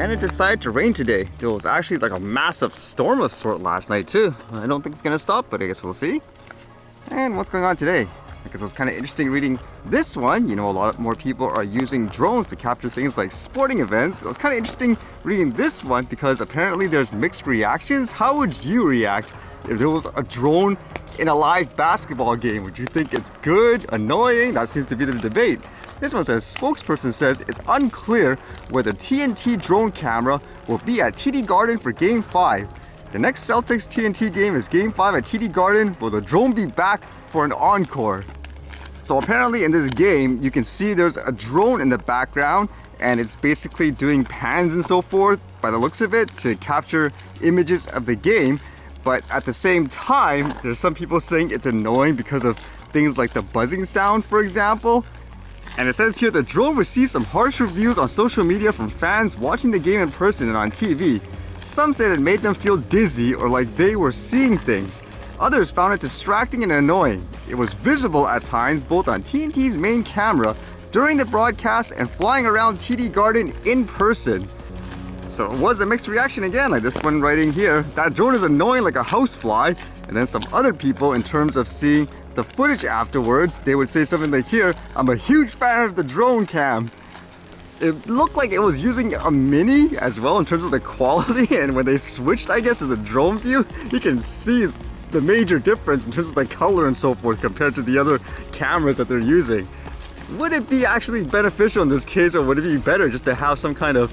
And it decided to rain today. There was actually like a massive storm of sort last night too. I don't think it's gonna stop, but I guess we'll see. And what's going on today? Because it was kind of interesting reading this one. You know, a lot more people are using drones to capture things like sporting events. It was kind of interesting reading this one because apparently there's mixed reactions. How would you react if there was a drone in a live basketball game? Would you think it's good, annoying? That seems to be the debate. This one says, spokesperson says it's unclear whether TNT drone camera will be at TD Garden for Game 5. The next Celtics TNT game is Game 5 at TD Garden. Will the drone be back for an encore? So apparently in this game, you can see there's a drone in the background and it's basically doing pans and so forth by the looks of it to capture images of the game. But at the same time, there's some people saying it's annoying because of things like the buzzing sound, for example. And it says here the drone received some harsh reviews on social media from fans watching the game in person and on TV. Some said it made them feel dizzy or like they were seeing things. Others found it distracting and annoying. It was visible at times both on TNT's main camera during the broadcast and flying around TD Garden in person. So it was a mixed reaction again, like this one writing here. That drone is annoying like a housefly. And then some other people, in terms of seeing the footage afterwards, they would say something like here, I'm a huge fan of the drone cam. It looked like it was using a mini as well in terms of the quality, and when they switched, I guess, to the drone view, you can see the major difference in terms of the color and so forth compared to the other cameras that they're using. Would it be actually beneficial in this case, or would it be better just to have some kind of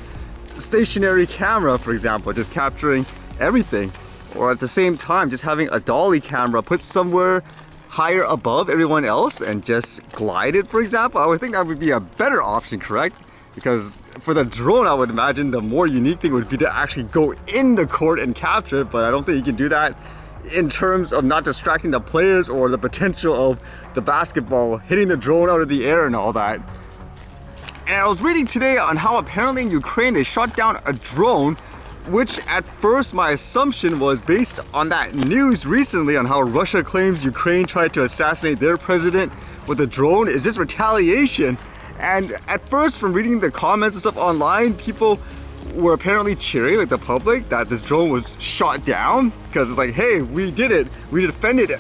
stationary camera, for example, just capturing everything? Or at the same time, just having a dolly camera put somewhere higher above everyone else and just glide it, for example? I would think that would be a better option, correct? Because for the drone, I would imagine the more unique thing would be to actually go in the court and capture it, but I don't think you can do that in terms of not distracting the players or the potential of the basketball hitting the drone out of the air and all that. And I was reading today on how apparently in Ukraine they shot down a drone, which at first my assumption was based on that news recently on how Russia claims Ukraine tried to assassinate their president with a drone. Is this retaliation? And at first, from reading the comments and stuff online, people were apparently cheering, like the public, that this drone was shot down because it's like, hey, we did it. We defended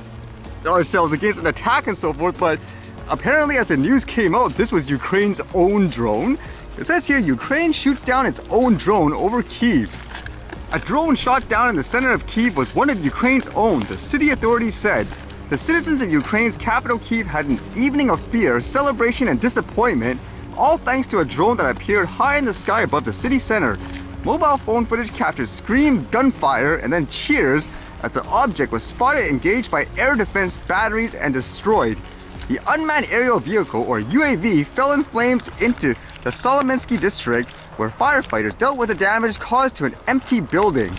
ourselves against an attack and so forth. But apparently, as the news came out, this was Ukraine's own drone. It says here, Ukraine shoots down its own drone over Kyiv. A drone shot down in the center of Kyiv was one of Ukraine's own, the city authorities said. The citizens of Ukraine's capital Kyiv had an evening of fear, celebration, and disappointment, all thanks to a drone that appeared high in the sky above the city center. Mobile phone footage captured screams, gunfire, and then cheers as the object was spotted engaged by air defense batteries and destroyed. The unmanned aerial vehicle, or UAV, fell in flames into the Solomensky district, where firefighters dealt with the damage caused to an empty building.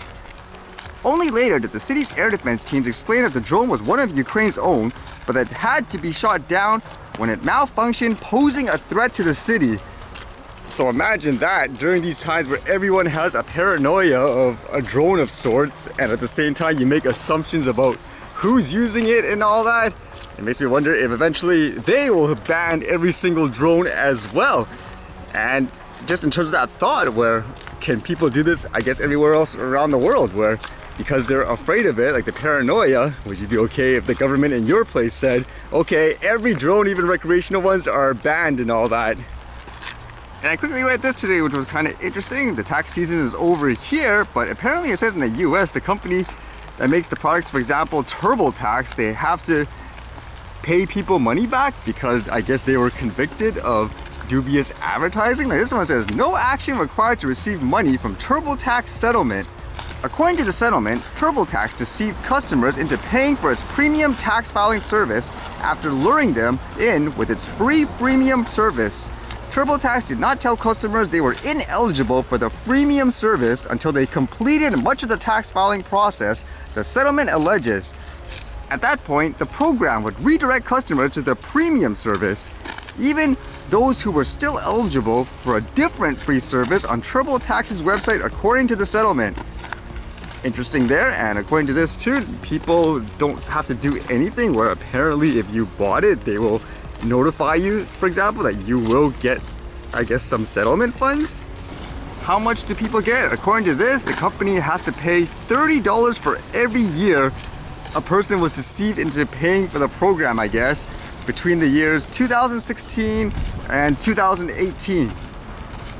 Only later did the city's air defense teams explain that the drone was one of Ukraine's own, but that had to be shot down when it malfunctioned, posing a threat to the city. So imagine that during these times where everyone has a paranoia of a drone of sorts, and at the same time you make assumptions about who's using it and all that. It makes me wonder if eventually they will ban every single drone as well. And just in terms of that thought, where can people do this, I guess, everywhere else around the world, where because they're afraid of it, like the paranoia, would you be okay if the government in your place said, okay, every drone, even recreational ones, are banned and all that? And I quickly read this today, which was kind of interesting. The tax season is over here, but apparently it says in the US, the company that makes the products, for example, TurboTax, they have to pay people money back because I guess they were convicted of dubious advertising. Like this one says, no action required to receive money from TurboTax Settlement. According to the settlement, TurboTax deceived customers into paying for its premium tax filing service after luring them in with its free freemium service. TurboTax did not tell customers they were ineligible for the freemium service until they completed much of the tax filing process, the settlement alleges. At that point, the program would redirect customers to the premium service, even those who were still eligible for a different free service on TurboTax's website, according to the settlement. Interesting there, and according to this too, people don't have to do anything, where apparently if you bought it, they will notify you, for example, that you will get, I guess, some settlement funds. how much do people get? According to this, the company has to pay $30 for every year a person was deceived into paying for the program, I guess, between the years 2016 and 2018.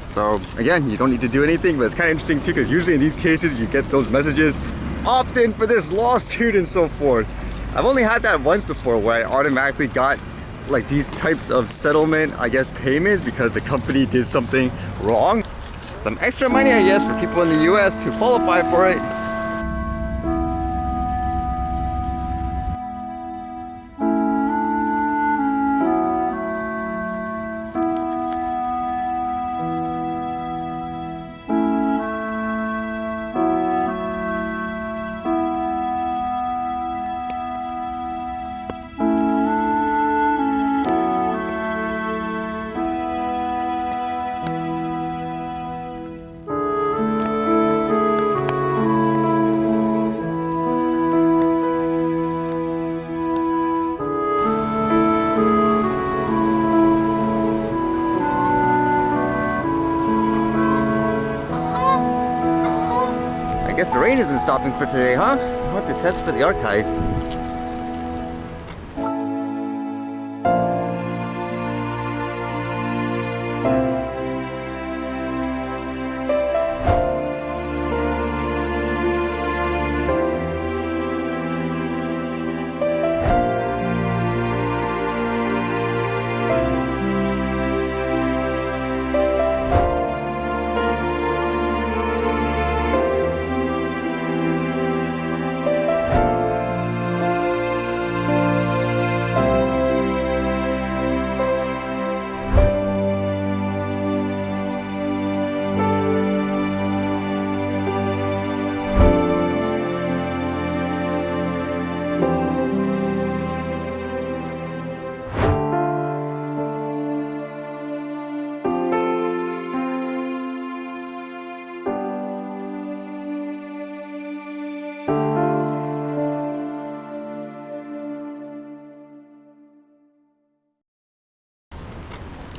So again, you don't need to do anything, but it's kind of interesting too, because usually in these cases you get those messages, opt in for this lawsuit and so forth. I've only had that once before where I automatically got like these types of settlement, I guess, payments because the company did something wrong. Some extra money, I guess, for people in the US who qualify for it. I guess the rain isn't stopping for today, huh? I'll have to test for the archive.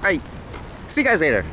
Alright, see you guys later.